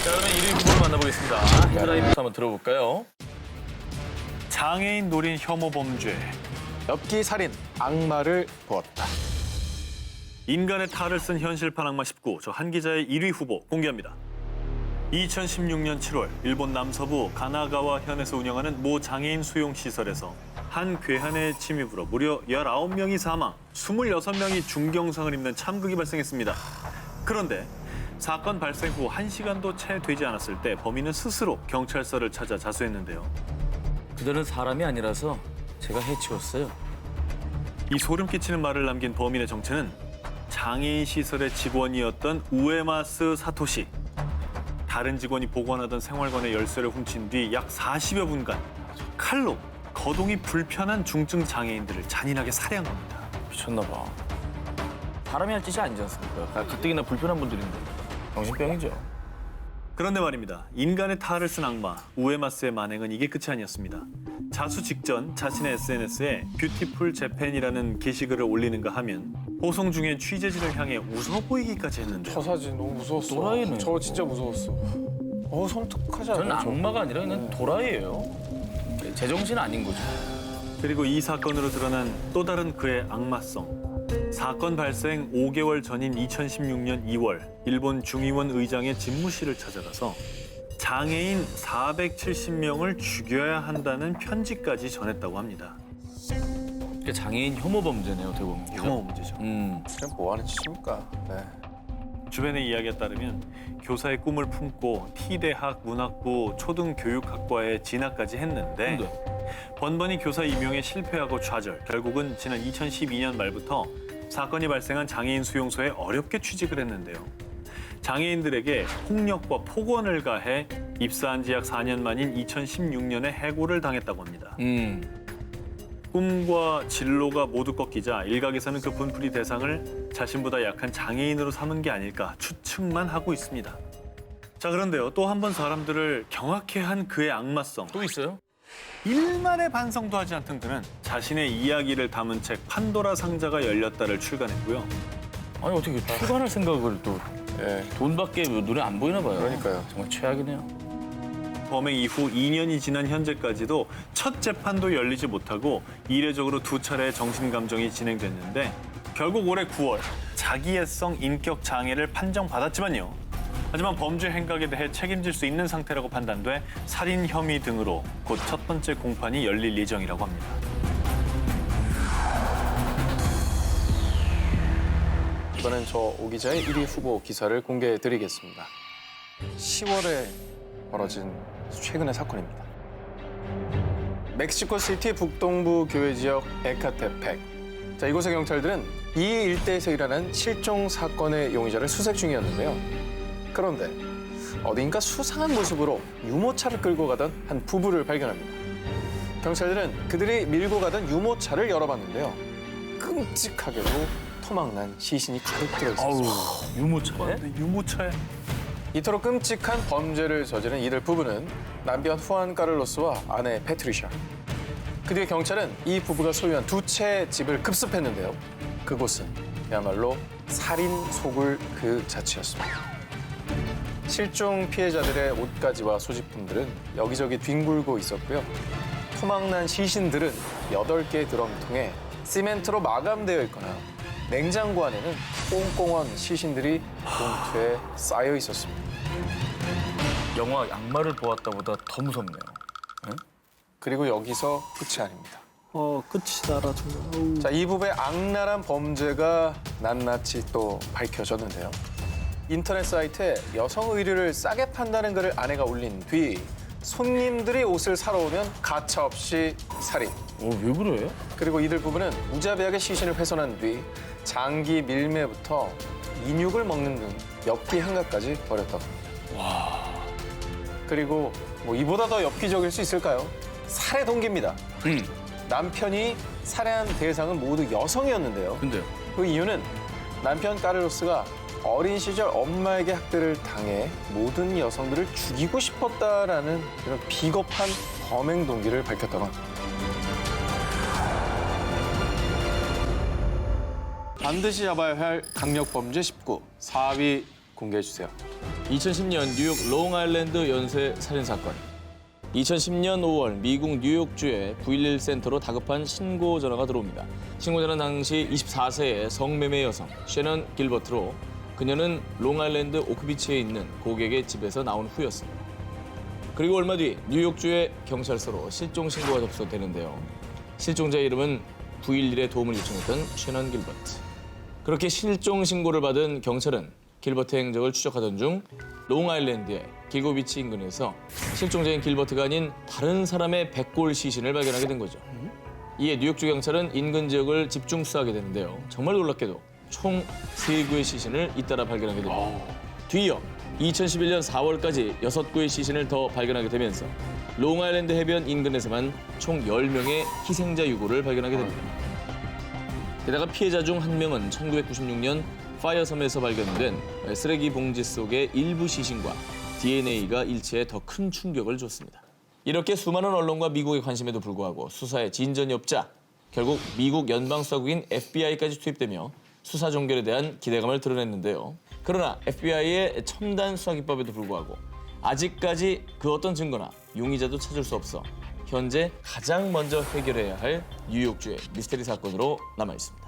자, 그러면 1위 후보를 만나보겠습니다. 헤드라인부터 한번 들어볼까요? 장애인 노린 혐오 범죄. 엽기 살인, 악마를 보았다. 인간의 탈을 쓴 현실판 악마 19. 저 한 기자의 1위 후보 공개합니다. 2016년 7월 일본 남서부 가나가와 현에서 운영하는 모 장애인 수용시설에서 한 괴한의 침입으로 무려 19명이 사망, 26명이 중경상을 입는 참극이 발생했습니다. 그런데 사건 발생 후 1시간도 채 되지 않았을 때 범인은 스스로 경찰서를 찾아 자수했는데요. 그들은 사람이 아니라서 제가 해치웠어요. 이 소름 끼치는 말을 남긴 범인의 정체는 장애인 시설의 직원이었던 우에마스 사토시. 다른 직원이 보관하던 생활관의 열쇠를 훔친 뒤 약 40여 분간 칼로 거동이 불편한 중증 장애인들을 잔인하게 살해한 겁니다. 미쳤나 봐. 사람이 할 짓이 아니지 않습니까? 가뜩이나 불편한 분들인데. 정신병이죠. 그런데 말입니다. 인간의 탈을 쓴 악마 우에마스의 만행은 이게 끝이 아니었습니다. 자수 직전 자신의 SNS에 뷰티풀 재팬이라는 게시글을 올리는가 하면 호송 중에 취재진을 향해 웃어 보이기까지 했는데요. 저 사진 너무 무서웠어. 또라이네. 저 진짜 무서웠어. 섬뜩하지 저는 않아요? 악마가 아니라 그냥 도라이예요. 제정신 아닌 거죠. 그리고 이 사건으로 드러난 또 다른 그의 악마성. 사건 발생 5개월 전인 2016년 2월 일본 중의원 의장의 집무실을 찾아가서 장애인 470명을 죽여야 한다는 편지까지 전했다고 합니다. 그게 장애인 혐오 범죄네요, 어떻게 보면. 혐오 문제죠. 그냥 뭐 하는 짓입니까? 네. 주변의 이야기에 따르면 교사의 꿈을 품고 T대학 문학부 초등교육학과에 진학까지 했는데 번번이 교사 임용에 실패하고 좌절. 결국은 지난 2012년 말부터 사건이 발생한 장애인 수용소에 어렵게 취직을 했는데요. 장애인들에게 폭력과 폭언을 가해 입사한 지 약 4년 만인 2016년에 해고를 당했다고 합니다. 꿈과 진로가 모두 꺾이자 일각에서는 그 분풀이 대상을 자신보다 약한 장애인으로 삼은 게 아닐까 추측만 하고 있습니다. 자, 그런데요. 또 한 번 사람들을 경악해 한 그의 악마성. 또 있어요? 일만의 반성도 하지 않던 그는 자신의 이야기를 담은 책 판도라 상자가 열렸다를 출간했고요. 아니 어떻게 출간할 생각을 또 예. 돈밖에 눈에 안 보이나 봐요. 그러니까요. 정말 최악이네요. 범행 이후 2년이 지난 현재까지도 첫 재판도 열리지 못하고 이례적으로 2차례의 정신감정이 진행됐는데 결국 올해 9월 자기애성 인격 장애를 판정받았지만요. 하지만 범죄 행각에 대해 책임질 수 있는 상태라고 판단돼 살인 혐의 등으로 곧 첫 번째 공판이 열릴 예정이라고 합니다. 이번엔 저 오 기자의 1위 후보 기사를 공개해드리겠습니다. 10월에 벌어진 최근의 사건입니다. 멕시코시티 북동부 교외 지역 에카테펙. 자, 이곳의 경찰들은 이 일대에서 일어난 실종 사건의 용의자를 수색 중이었는데요. 그런데 어딘가 수상한 모습으로 유모차를 끌고 가던 한 부부를 발견합니다. 경찰들은 그들이 밀고 가던 유모차를 열어봤는데요. 끔찍하게도 토막난 시신이 가득 들어있었습니다. 유모차에? 유모차에 이토록 끔찍한 범죄를 저지른 이들 부부는 남편 후안 카를로스와 아내 패트리샤. 그 뒤에 경찰은 이 부부가 소유한 두 채의 집을 급습했는데요. 그곳은 그야말로 살인 소굴 그 자체였습니다. 실종 피해자들의 옷가지와 소지품들은 여기저기 뒹굴고 있었고요. 토막난 시신들은 8개의 드럼통에 시멘트로 마감되어 있거나 냉장고 안에는 꽁꽁한 시신들이 봉투에 쌓여 있었습니다. 영화 악마를 보았다보다 더 무섭네요. 그리고 여기서 끝이 아닙니다. 끝이다라 정말. 자, 이 부부의 악랄한 범죄가 낱낱이 또 밝혀졌는데요. 인터넷 사이트에 여성 의류를 싸게 판다는 글을 아내가 올린 뒤 손님들이 옷을 사러 오면 가차없이 살인. 왜 그래? 그리고 이들 부부는 무자비하게 시신을 훼손한 뒤 장기 밀매부터 인육을 먹는 등 엽기 행각까지 벌였다고 합니다. 와. 그리고 뭐 이보다 더 엽기적일 수 있을까요? 살해 동기입니다. 남편이 살해한 대상은 모두 여성이었는데요. 근데요? 그 이유는 남편 카를로스가 어린 시절 엄마에게 학대를 당해 모든 여성들을 죽이고 싶었다라는 이런 비겁한 범행 동기를 밝혔다고 합니다. 반드시 잡아야 할 강력범죄 19, 4위 공개해 주세요. 2010년 뉴욕 롱아일랜드 연쇄 살인 사건. 2010년 5월 미국 뉴욕주의 911 센터로 다급한 신고 전화가 들어옵니다. 신고자는 당시 24세의 성매매 여성 셰넌 길버트로 그녀는 롱아일랜드 오크비치에 있는 고객의 집에서 나온 후였습니다. 그리고 얼마 뒤 뉴욕주의 경찰서로 실종 신고가 접수되는데요. 실종자의 이름은 911에 도움을 요청했던 셰넌 길버트. 그렇게 실종 신고를 받은 경찰은 길버트의 행적을 추적하던 중 롱아일랜드의 길고비치 인근에서 실종자인 길버트가 아닌 다른 사람의 백골 시신을 발견하게 된 거죠. 이에 뉴욕주 경찰은 인근 지역을 집중 수사하게 되는데요. 정말 놀랍게도 총 3구의 시신을 잇따라 발견하게 됩니다. 뒤이어 2011년 4월까지 6구의 시신을 더 발견하게 되면서 롱아일랜드 해변 인근에서만 총 10명의 희생자 유골을 발견하게 됩니다. 게다가 피해자 중 한 명은 1996년 파이어섬에서 발견된 쓰레기 봉지 속의 일부 시신과 DNA가 일치해 더 큰 충격을 줬습니다. 이렇게 수많은 언론과 미국의 관심에도 불구하고 수사에 진전이 없자 결국 미국 연방수사국인 FBI까지 투입되며 수사 종결에 대한 기대감을 드러냈는데요. 그러나 FBI의 첨단 수사 기법에도 불구하고 아직까지 그 어떤 증거나 용의자도 찾을 수 없어 현재 가장 먼저 해결해야 할 뉴욕주의 미스테리 사건으로 남아 있습니다.